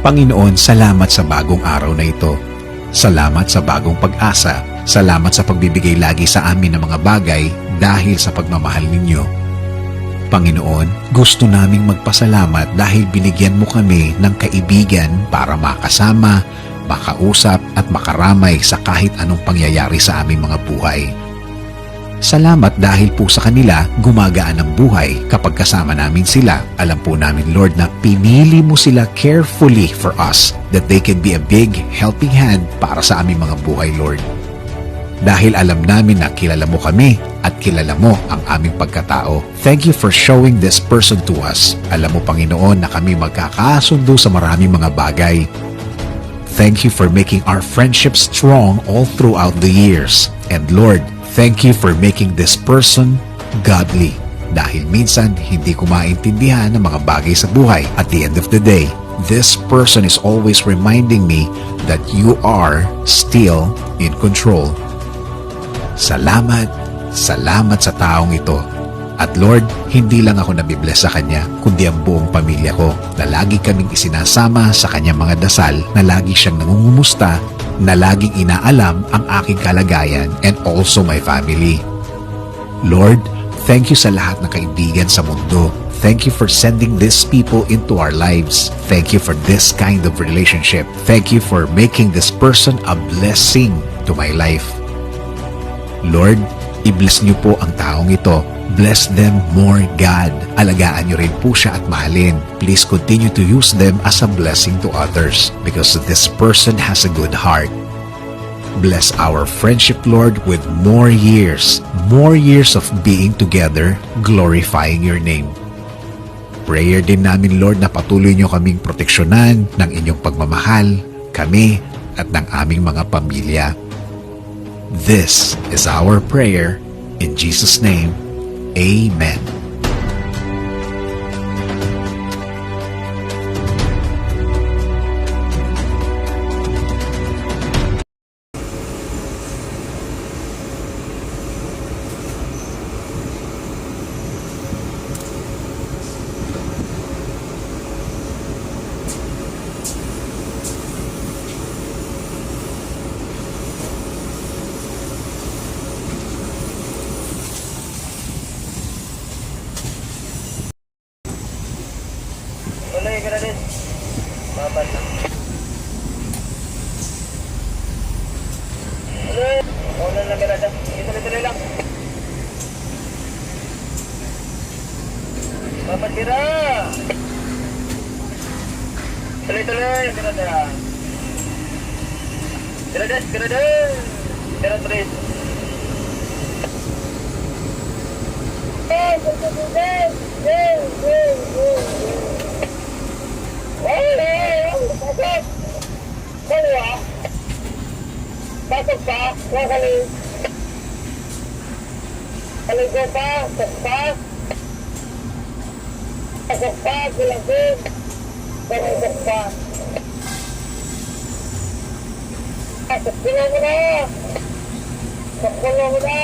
Panginoon, salamat sa bagong araw na ito. Salamat sa bagong pag-asa. Salamat sa pagbibigay lagi sa amin ng mga bagay dahil sa pagmamahal ninyo. Panginoon, gusto naming magpasalamat dahil binigyan mo kami ng kaibigan para makasama, makausap at makaramay sa kahit anong pangyayari sa aming mga buhay. Salamat dahil po sa kanila gumagaan ang buhay kapag kasama namin sila. Alam po namin, Lord, na pinili mo sila carefully for us that they can be a big helping hand para sa aming mga buhay, Lord. Dahil alam namin na kilala mo kami at kilala mo ang aming pagkatao. Thank you for showing this person to us. Alam mo, Panginoon, na kami magkakasundo sa maraming mga bagay. Thank you for making our friendship strong all throughout the years. And Lord, thank you for making this person godly. Dahil minsan, hindi ko maintindihan ang mga bagay sa buhay. At the end of the day, this person is always reminding me that you are still in control. Salamat, salamat sa taong ito. At Lord, hindi lang ako nabibless sa Kanya, kundi ang buong pamilya ko, na lagi kaming isinasama sa Kanyang mga dasal, na lagi siyang nangungumusta, na laging inaalam ang aking kalagayan and also my family. Lord, thank you sa lahat ng kaibigan sa mundo. Thank you for sending these people into our lives. Thank you for this kind of relationship. Thank you for making this person a blessing to my life. Lord, i-bless niyo po ang taong ito. Bless them more, God. Alagaan niyo rin po siya at mahalin. Please continue to use them as a blessing to others because this person has a good heart. Bless our friendship, Lord, with more years of being together, glorifying your name. Prayer din namin, Lord, na patuloy niyo kaming proteksyonan ng inyong pagmamahal, kami at ng aming mga pamilya. This is our prayer. In Jesus' name, Amen. Tuloy ka na din. Babat lang. Tuloy. Ulan lang ka na dyan. Tuloy lang. Babat kira. Tuloy. Kira dyan. Kira dyan. Kira tuloy. Pasok pa, kakaling. Kaligo pa, pasok pa. Pasok pa, gilagin. Pasok pa. Pasok mo na. Pasok mo na.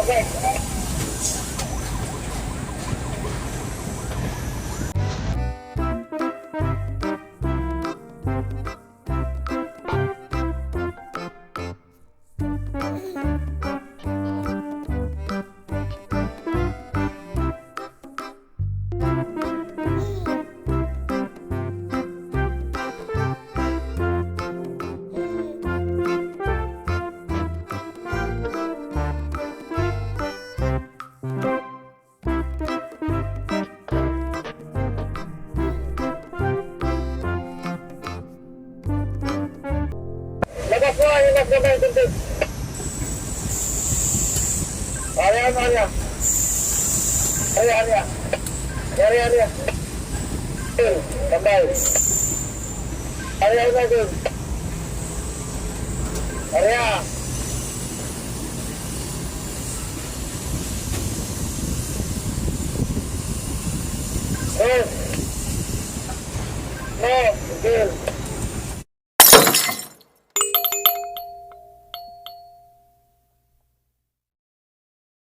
Okay. Labas mo, yung nagkabay kunti. Arya. Kambal. Arya na dun. Arya. No. Bill.